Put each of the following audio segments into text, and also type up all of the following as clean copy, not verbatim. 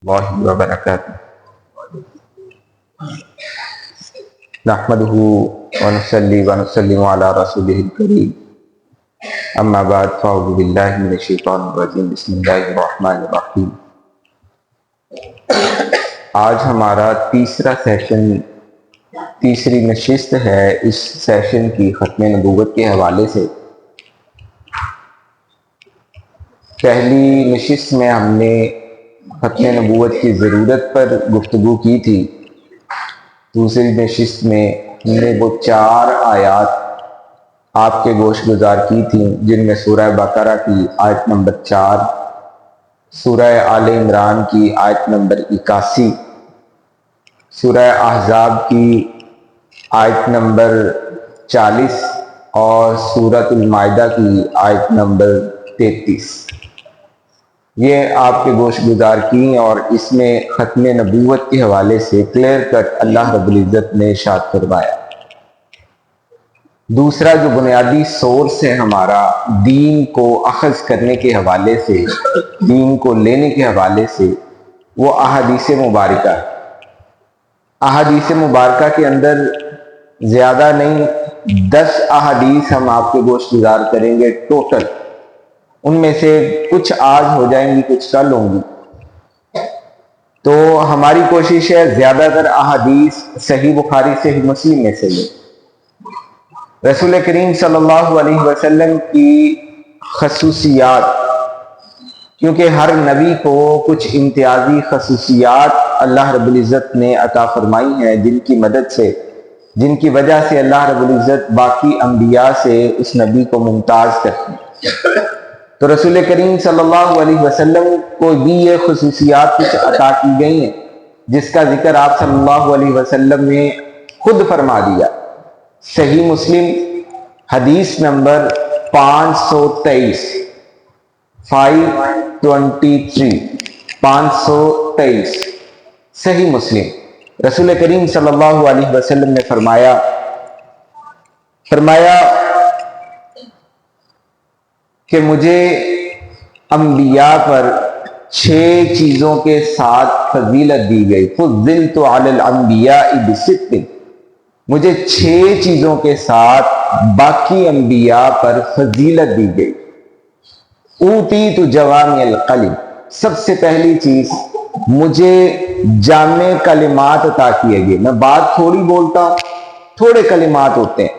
اللہ وبرکاتہ نحمده ونصلي ونسلم على رسوله الكريم اما بعد فاعوذ باللہ من الشیطان الرجیم بسم اللہ الرحمن الرحیم۔ آج ہمارا تیسری نشست ہے اس سیشن کی ختم نبوت کے حوالے سے۔ پہلی نشست میں ہم نے ختم نبوت کی ضرورت پر گفتگو کی تھی۔ دوسری نشست میں ہم نے وہ 4 آیات آپ کے گوش گزار کی تھیں جن میں سورہ بقرہ کی آیت نمبر 4، سورہ آل عمران کی آیت نمبر 81، سورہ احزاب کی آیت نمبر 40 اور سورۃ المائدہ کی آیت نمبر 33 یہ آپ کے گوش گزار کی، اور اس میں ختم نبوت کے حوالے سے کلیئر کٹ اللہ رب العزت نے ارشاد فرمایا۔ دوسرا جو بنیادی سورس ہے ہمارا دین کو اخذ کرنے کے حوالے سے، دین کو لینے کے حوالے سے، وہ احادیث مبارکہ ہے۔ احادیث مبارکہ کے اندر زیادہ نہیں 10 احادیث ہم آپ کے گوش گزار کریں گے ٹوٹل، ان میں سے کچھ آج ہو جائیں گی، کچھ کل ہوں گی۔ تو ہماری کوشش ہے زیادہ تر احادیث صحیح بخاری صحیح مسلم میں سے لیں۔ رسول کریم صلی اللہ علیہ وسلم کی خصوصیات، کیونکہ ہر نبی کو کچھ امتیازی خصوصیات اللہ رب العزت نے عطا فرمائی ہیں، جن کی مدد سے، جن کی وجہ سے اللہ رب العزت باقی انبیاء سے اس نبی کو ممتاز کرتے ہیں۔ تو رسول کریم صلی اللہ علیہ وسلم کو بھی یہ خصوصیات کچھ عطا کی گئی ہیں، جس کا ذکر آپ صلی اللہ علیہ وسلم نے خود فرما دیا۔ صحیح مسلم حدیث نمبر 523 523 صحیح مسلم رسول کریم صلی اللہ علیہ وسلم نے فرمایا کہ مجھے انبیاء پر 6 چیزوں کے ساتھ فضیلت دی گئی۔ فضلت علی الانبیاء بست، مجھے 6 چیزوں کے ساتھ باقی انبیاء پر فضیلت دی گئی۔ اوتیت جوامع الکلم، سب سے پہلی چیز مجھے جامع کلمات عطا کیے گئے۔ میں بات تھوڑی بولتا ہوں، تھوڑے کلمات ہوتے ہیں،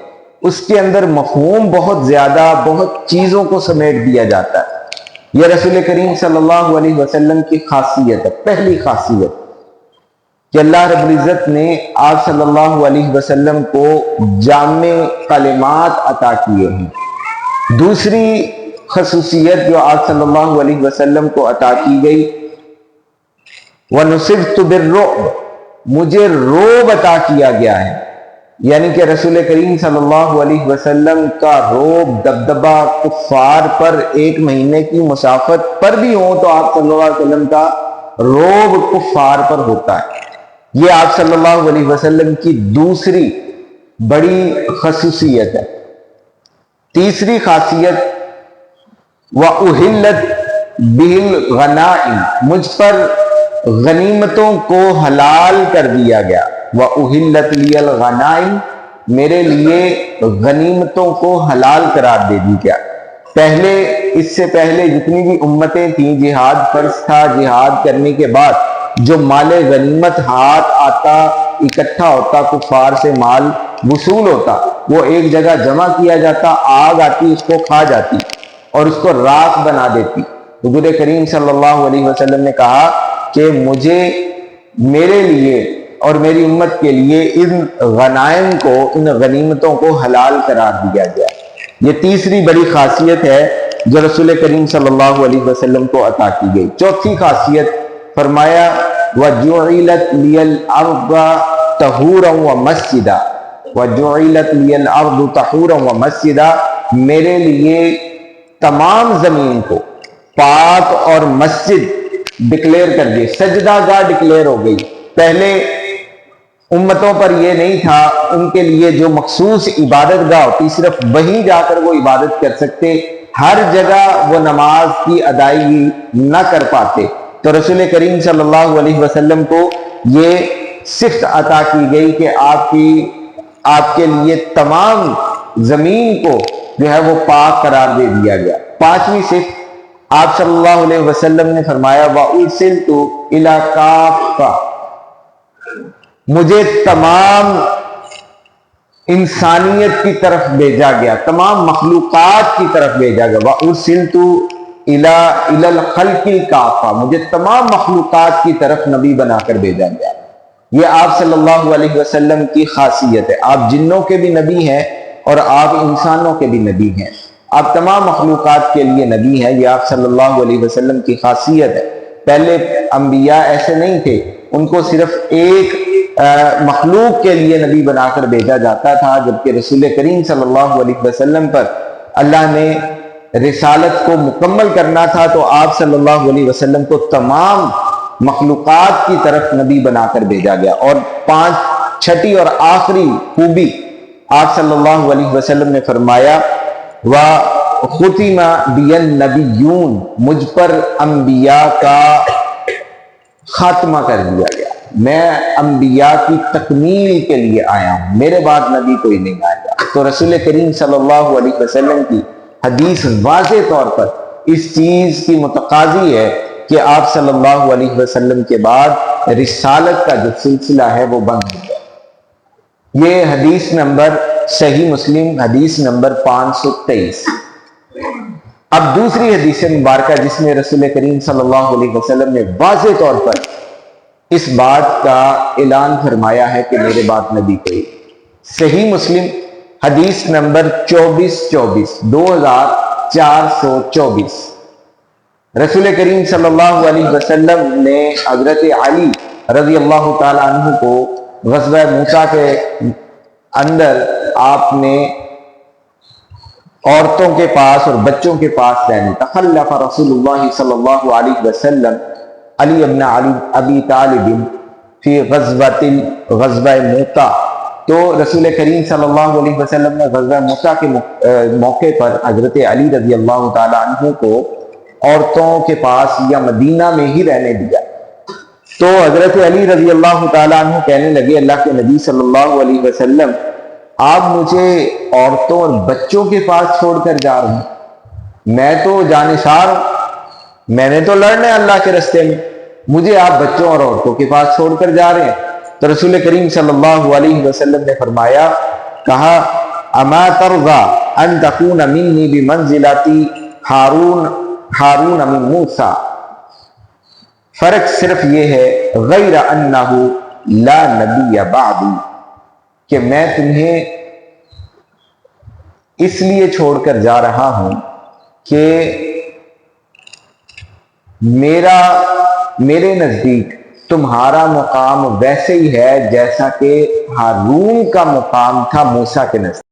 اس کے اندر مفہوم بہت زیادہ، بہت چیزوں کو سمیٹ دیا جاتا ہے۔ یہ رسول کریم صلی اللہ علیہ وسلم کی خاصیت ہے، پہلی خاصیت کہ اللہ رب العزت نے آپ صلی اللہ علیہ وسلم کو جامع کلمات عطا کیے ہیں۔ دوسری خصوصیت جو آپ صلی اللہ علیہ وسلم کو عطا کی گئی، وَنُصِرْتُ بِالرُّعْبِ، مجھے رعب عطا کیا گیا ہے، یعنی کہ رسول کریم صلی اللہ علیہ وسلم کا رعب، دبدبہ کفار پر 1 مہینے کی مسافت پر بھی ہو تو آپ صلی اللہ علیہ وسلم کا رعب کفار پر ہوتا ہے۔ یہ آپ صلی اللہ علیہ وسلم کی دوسری بڑی خصوصیت ہے۔ تیسری خاصیت وَأُحِلَّتْ بِهِ الْغَنَائِمُ، مجھ پر غنیمتوں کو حلال کر دیا گیا۔ وَأُحِلَّتْ لِيَ الْغَنَائِمُ، میرے لیے غنیمتوں کو حلال قرار دے دی گیا۔ پہلے، اس سے پہلے جتنی بھی امتیں تھیں، جہاد فرض تھا، جہاد کرنے کے بعد جو مال غنیمت ہاتھ آتا، اکٹھا ہوتا، کفار سے مال وصول ہوتا، وہ ایک جگہ جمع کیا جاتا، آگ آتی اس کو کھا جاتی اور اس کو راکھ بنا دیتی۔ حضور کریم صلی اللہ علیہ وسلم نے کہا کہ مجھے، میرے لیے اور میری امت کے لیے ان غنائم کو، ان غنیمتوں کو حلال قرار دیا گیا۔ یہ تیسری بڑی خاصیت ہے جو رسول کریم صلی اللہ علیہ وسلم کو عطا کی گئی۔ چوتھی خاصیت فرمایا وَجُعِلَتْ لِيَ الْأَرْضَ طَهُورًا وَمَسْجِدًا، وَجُعِلَتْ لِيَ الْأَرْضُ طَهُورًا وَمَسْجِدًا، میرے لیے تمام زمین کو پاک اور مسجد ڈکلیئر کر دی، سجدہ گاہ ڈکلیئر ہو گئی۔ پہلے امتوں پر یہ نہیں تھا، ان کے لیے جو مخصوص عبادت گاہ ہوتی صرف وہیں جا کر وہ عبادت کر سکتے، ہر جگہ وہ نماز کی ادائیگی نہ کر پاتے، تو رسول کریم صلی اللہ علیہ وسلم کو یہ صفت عطا کی گئی کہ آپ کے لیے تمام زمین کو جو ہے وہ پاک قرار دے دیا گیا۔ پانچویں صفت آپ صلی اللہ علیہ وسلم نے فرمایا وَأُرْسِلْتُ إِلَىٰ كَافَّةٍ، مجھے تمام انسانیت کی طرف بھیجا گیا، تمام مخلوقات کی طرف بھیجا گیا۔ وَأُرْسِلْتُ إِلَىٰ الْخَلْقِ كَافَّةٍ، مجھے تمام مخلوقات کی طرف نبی بنا کر بھیجا گیا۔ یہ آپ صلی اللہ علیہ وسلم کی خاصیت ہے۔ آپ جنوں کے بھی نبی ہیں اور آپ انسانوں کے بھی نبی ہیں، آپ تمام مخلوقات کے لیے نبی ہیں۔ یہ آپ صلی اللہ علیہ وسلم کی خاصیت ہے۔ پہلے انبیاء ایسے نہیں تھے، ان کو صرف ایک مخلوق کے لیے نبی بنا کر بھیجا جاتا تھا، جبکہ رسول کریم صلی اللہ علیہ وسلم پر اللہ نے رسالت کو مکمل کرنا تھا تو آپ صلی اللہ علیہ وسلم کو تمام مخلوقات کی طرف نبی بنا کر بھیجا گیا۔ اور چھٹی اور آخری خوبی آپ صلی اللہ علیہ وسلم نے فرمایا وَخُتِمَ بِيَ النَّبِيُّونَ، مجھ پر انبیاء کا خاتمہ کر دیا گیا، میں انبیاء کی تکمیل کے لیے آیا ہوں، میرے بعد نبی کوئی نہیں آئے گا۔ تو رسول کریم صلی اللہ علیہ وسلم کی حدیث واضح طور پر اس چیز کی متقاضی ہے کہ آپ صلی اللہ علیہ وسلم کے بعد رسالت کا جو سلسلہ ہے وہ بند ہو گیا۔ یہ حدیث نمبر صحیح مسلم حدیث نمبر 523۔ اب دوسری حدیث مبارکہ جس میں رسول کریم صلی اللہ علیہ وسلم نے واضح طور پر اس بات کا اعلان فرمایا ہے کہ میرے بعد نبی کوئی، صحیح مسلم حدیث نمبر 2424 رسول کریم صلی اللہ علیہ وسلم نے حضرت علی رضی اللہ تعالیٰ عنہ کو غزوہ موسیٰ کے اندر آپ نے عورتوں کے پاس اور بچوں کے پاس رہنے، تخلف رسول اللہ صلی اللہ علیہ وسلم علی ابن ابی طالب فی غزوہ موسیٰ، تو رسول کریم صلی اللہ علیہ وسلم نے غزوہ موسیٰ کے موقع پر حضرت علی رضی اللہ تعالیٰ عنہ کو عورتوں کے پاس یا مدینہ میں ہی رہنے دیا۔ تو حضرت علی رضی اللہ تعالیٰ عنہ کہنے لگے اللہ کے نبی صلی اللہ علیہ وسلم آپ مجھے عورتوں اور بچوں کے پاس چھوڑ کر جا رہے ہیں، میں تو جانشار ہوں، میں نے تو لڑنا ہے اللہ کے راستے میں، مجھے آپ بچوں اور عورتوں کے پاس چھوڑ کر جا رہے ہیں۔ تو رسول کریم صلی اللہ علیہ وسلم نے فرمایا، کہا اما ترضى ان تكون مني بمنزلة ہارون من موسیٰ، فرق صرف یہ ہے غیر انہ لا نبی بعدی، کہ میں تمہیں اس لیے چھوڑ کر جا رہا ہوں کہ میرے نزدیک تمہارا مقام ویسے ہی ہے جیسا کہ ہارون کا مقام تھا موسیٰ کے نزدیک۔